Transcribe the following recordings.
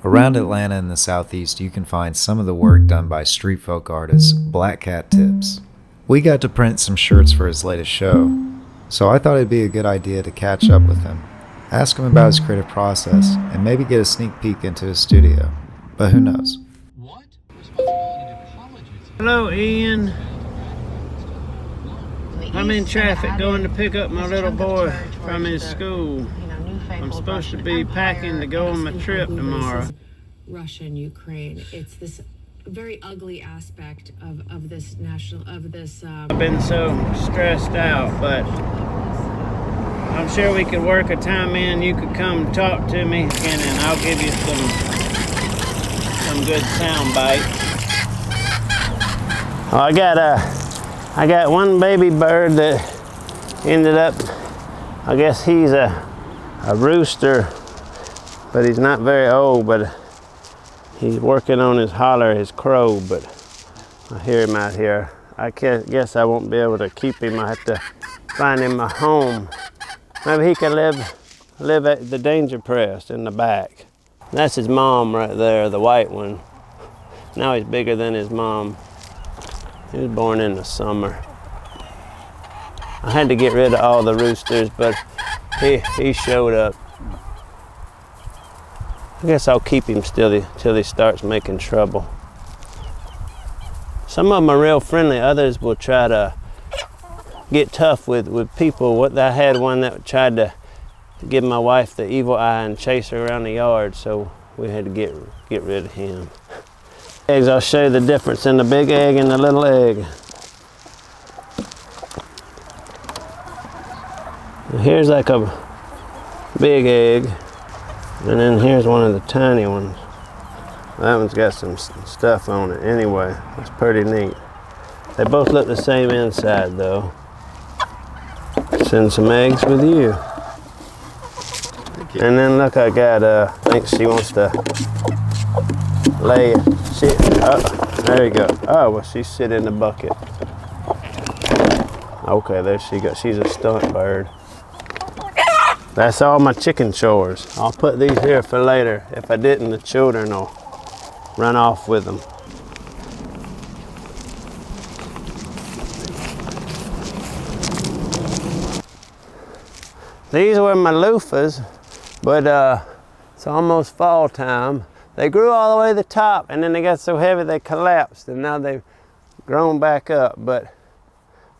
Around Atlanta in the southeast, you can find some of the work done by street folk artist Black Cat Tips. We got to print some shirts for his latest show, so I thought it'd be a good idea to catch up with him, ask him about his creative process, and maybe get a sneak peek into his studio. But who knows? Hello, Ian. I'm in traffic going to pick up my little boy from his school. I'm supposed to be packing to go on my trip tomorrow. Russia and Ukraine. It's this very ugly aspect of this I've been so stressed out, but I'm sure we could work a time in. You could come talk to me, and I'll give you some good sound bites. Oh, I got one baby bird that ended up, I guess he's a rooster, but he's not very old, but he's working on his holler, his crow, but I hear him out here. I guess I won't be able to keep him. I have to find him a home. Maybe he can live at the danger press in the back. That's his mom right there, the white one. Now he's bigger than his mom. He was born in the summer. I had to get rid of all the roosters, but he showed up. I guess I'll keep him till he starts making trouble. Some of them are real friendly. Others will try to get tough with people. I had one that tried to give my wife the evil eye and chase her around the yard, so we had to get rid of him. Eggs, I'll show you the difference in the big egg and the little egg. Here's like a big egg, and then here's one of the tiny ones. That one's got some stuff on it anyway. That's pretty neat. They both look the same inside though. Send some eggs with you. And then look, I got, I think she wants to lay it. There you go. Oh, well, she's sitting in the bucket. Okay, there she goes. She's a stunt bird. That's all my chicken chores. I'll put these here for later. If I didn't, the children will run off with them. These were my loofahs, but it's almost fall time. They grew all the way to the top, and then they got so heavy they collapsed, and now they've grown back up. But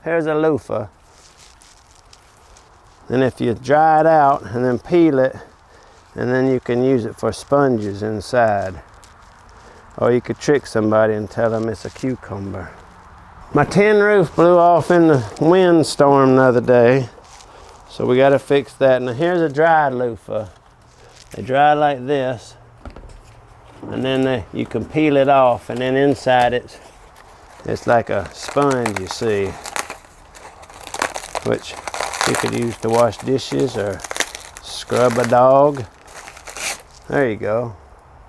here's a loofah. And if you dry it out and then peel it, and then you can use it for sponges inside. Or you could trick somebody and tell them it's a cucumber. My tin roof blew off in the windstorm the other day, so we got to fix that. Now here's a dried loofah. They dry like this, and then you can peel it off, and then inside it's like a sponge, you see, which you could use to wash dishes or scrub a dog. There you go.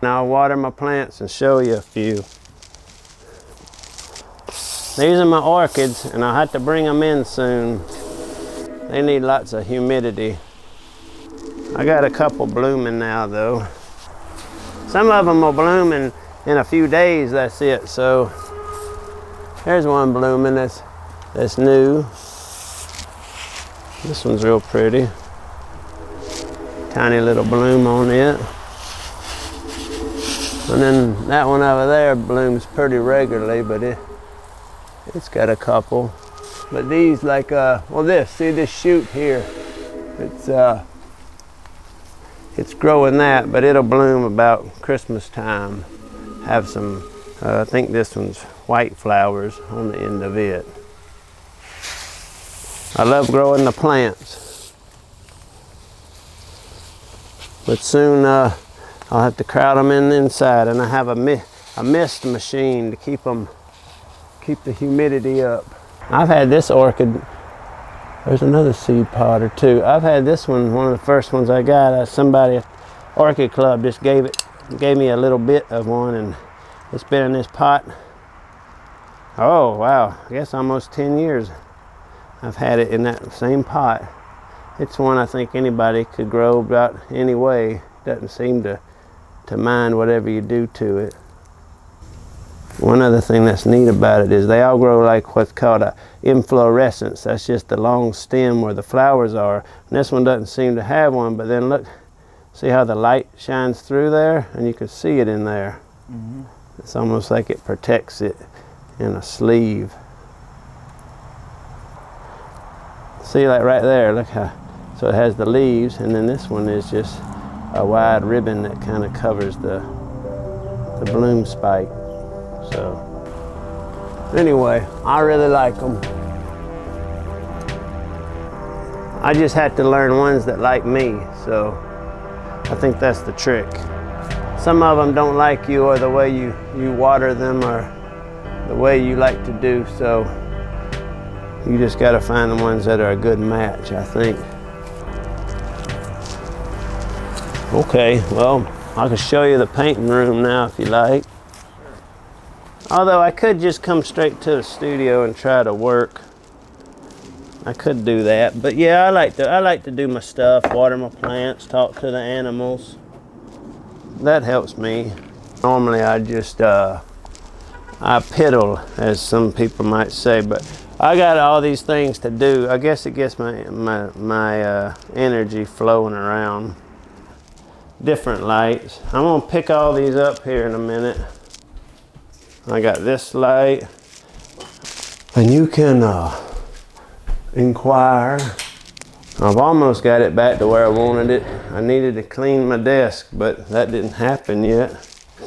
Now I'll water my plants and show you a few. These are my orchids, and I'll have to bring them in soon. They need lots of humidity. I got a couple blooming now though. Some of them will bloom in a few days, that's it. So here's one blooming that's new. This one's real pretty. Tiny little bloom on it. And then that one over there blooms pretty regularly, but it's got a couple. But these like, see this shoot here? It's growing that, but it'll bloom about Christmas time. Have some, I think this one's white flowers on the end of it. I love growing the plants. But soon I'll have to crowd them inside, and I have a mist machine to keep the humidity up. I've had this orchid. There's another seed pod or two. I've had this one of the first ones I got. Somebody at Orchid Club just gave me a little bit of one, and it's been in this pot. Oh wow, I guess almost 10 years. I've had it in that same pot. It's one I think anybody could grow about any way. Doesn't seem to to mind whatever you do to it. One other thing that's neat about it is they all grow like what's called a inflorescence. That's just the long stem where the flowers are. And this one doesn't seem to have one, but then look, see how the light shines through there? And you can see it in there. Mm-hmm. It's almost like it protects it in a sleeve. See, like right there, look how, so it has the leaves, and then this one is just a wide ribbon that kind of covers the bloom spike. So anyway, I really like them. I just had to learn ones that like me, so I think that's the trick. Some of them don't like you, or the way you water them, or the way you like to do, so you just got to find the ones that are a good match, I think. Okay, well, I can show you the painting room now if you like. Although I could just come straight to the studio and try to work. I could do that, but yeah, I like to do my stuff, water my plants, talk to the animals. That helps me. Normally I just I piddle, as some people might say, but I got all these things to do. I guess it gets my energy flowing around. Different lights. I'm gonna pick all these up here in a minute. I got this light, and you can inquire. I've almost got it back to where I wanted it. I needed to clean my desk, but that didn't happen yet.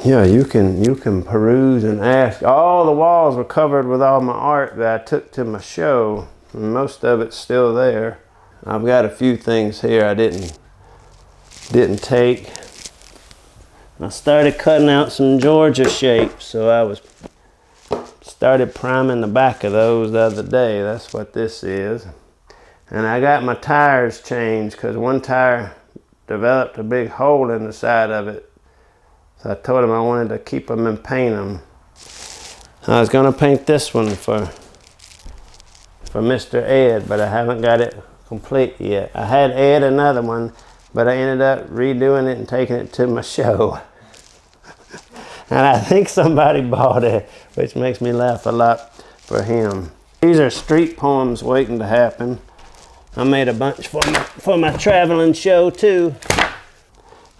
Yeah, you can peruse and ask. All the walls were covered with all my art that I took to my show, and most of it's still there. I've got a few things here I didn't take. I started cutting out some Georgia shapes, so I started priming the back of those the other day. That's what this is. And I got my tires changed because one tire developed a big hole in the side of it. So I told him I wanted to keep them and paint them. I was going to paint this one for Mr. Ed, but I haven't got it complete yet. I had Ed another one, but I ended up redoing it and taking it to my show. And I think somebody bought it, which makes me laugh a lot for him. These are street poems waiting to happen. I made a bunch for my traveling show too.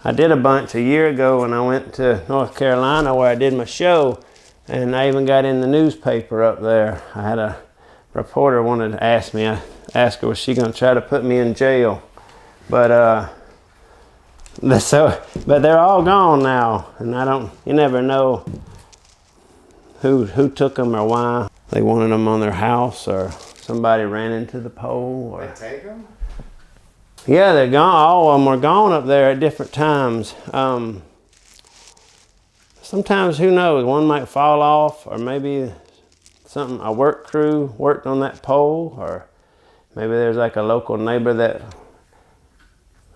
I did a bunch a year ago when I went to North Carolina where I did my show, and I even got in the newspaper up there. I had a reporter wanted to ask me. I asked her, was she going to try to put me in jail? But they're all gone now, and you never know who took them or why. They wanted them on their house, or somebody ran into the pole. Or they take them? Yeah, they're gone. All of them are gone up there at different times. Sometimes, who knows, one might fall off, or maybe a work crew worked on that pole, or maybe there's like a local neighbor that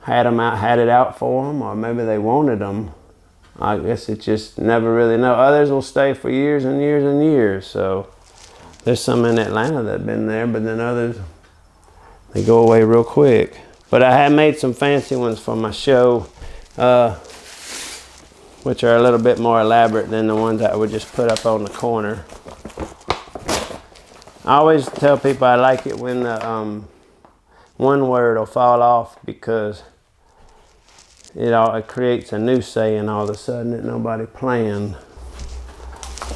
had it out for them, or maybe they wanted them. I guess it just never really know. Others will stay for years and years and years. So there's some in Atlanta that have been there, but then others, they go away real quick. But I have made some fancy ones for my show, which are a little bit more elaborate than the ones that I would just put up on the corner. I always tell people I like it when the one word will fall off, because it creates a new saying all of a sudden that nobody planned.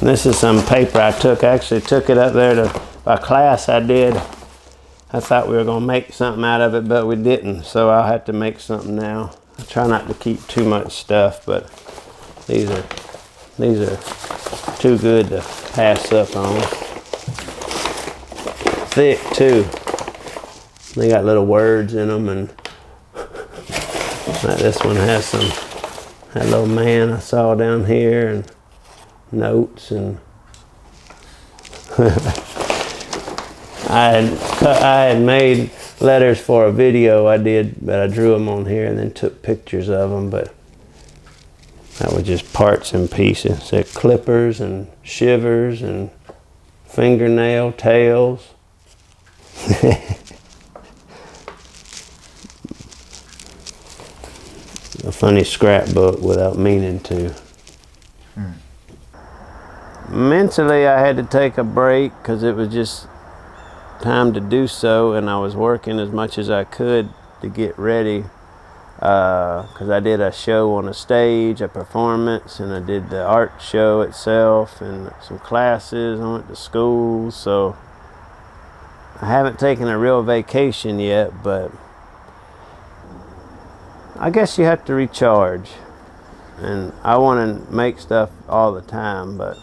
And this is some paper I took. I actually took it up there to a class I did. I thought we were going to make something out of it, but we didn't. So I'll have to make something now. I try not to keep too much stuff, but these are too good to pass up on. Thick too. They got little words in them, and like this one has that little man I saw down here, and notes, and I had made letters for a video I did, but I drew them on here and then took pictures of them, but that was just parts and pieces. It said clippers and shivers and fingernail tails. funny scrapbook without meaning to. Mentally, I had to take a break because it was just time to do so, and I was working as much as I could to get ready because I did a show on a stage, a performance, and I did the art show itself and some classes. I went to school, so I haven't taken a real vacation yet, but I guess you have to recharge. And I want to make stuff all the time, but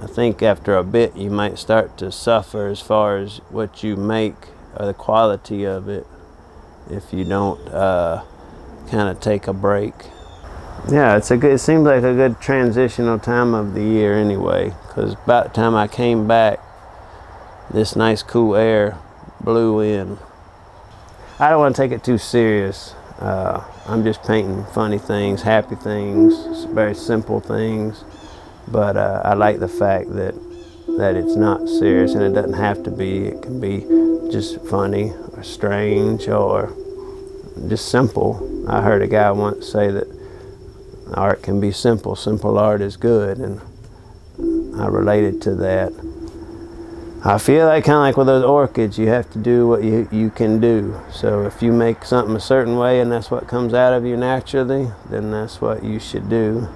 I think after a bit you might start to suffer as far as what you make or the quality of it if you don't kind of take a break. Yeah, it seems like a good transitional time of the year anyway, because about the time I came back, this nice cool air blew in. I don't want to take it too serious. I'm just painting funny things, happy things, very simple things. But I like the fact that it's not serious, and it doesn't have to be. It can be just funny or strange or just simple. I heard a guy once say that art can be simple. Simple art is good, and I related to that. I feel like kind of like with those orchids, you have to do what you can do. So if you make something a certain way and that's what comes out of you naturally, then that's what you should do.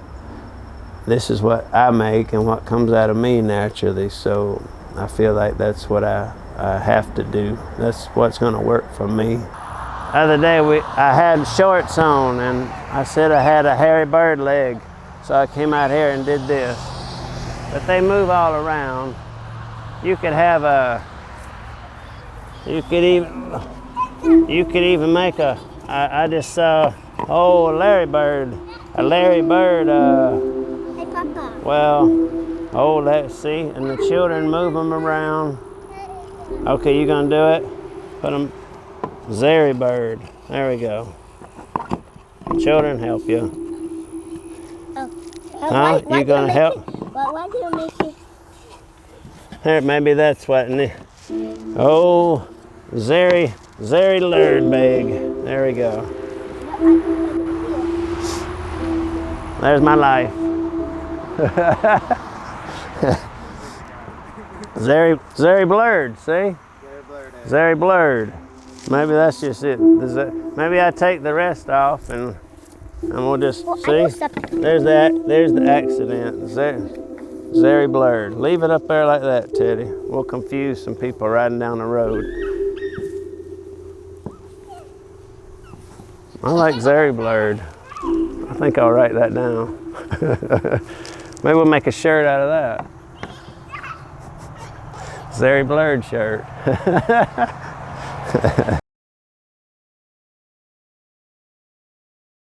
This is what I make and what comes out of me naturally, so I feel like that's what I have to do. That's what's going to work for me. The other day I had shorts on, and I said I had a hairy bird leg, so I came out here and did this. But they move all around. You could have you could even make I just saw, a Larry bird. Hey, Papa. Well, let's see, and the children move them around. Okay, you gonna do it? Put them, Zary bird. There we go. Children, help you. Oh. Huh? You gonna help? Why do you make it? Here, maybe that's what. Oh, Zary lard bag. There we go. There's my life. Zary blurred, see? Zary blurred. Maybe that's just it. Maybe I take the rest off and we'll just see. There's the accident. Zary blurred. Leave it up there like that, Teddy. We'll confuse some people riding down the road. I like Zary blurred. I think I'll write that down. Maybe we'll make a shirt out of that. Zary blurred shirt.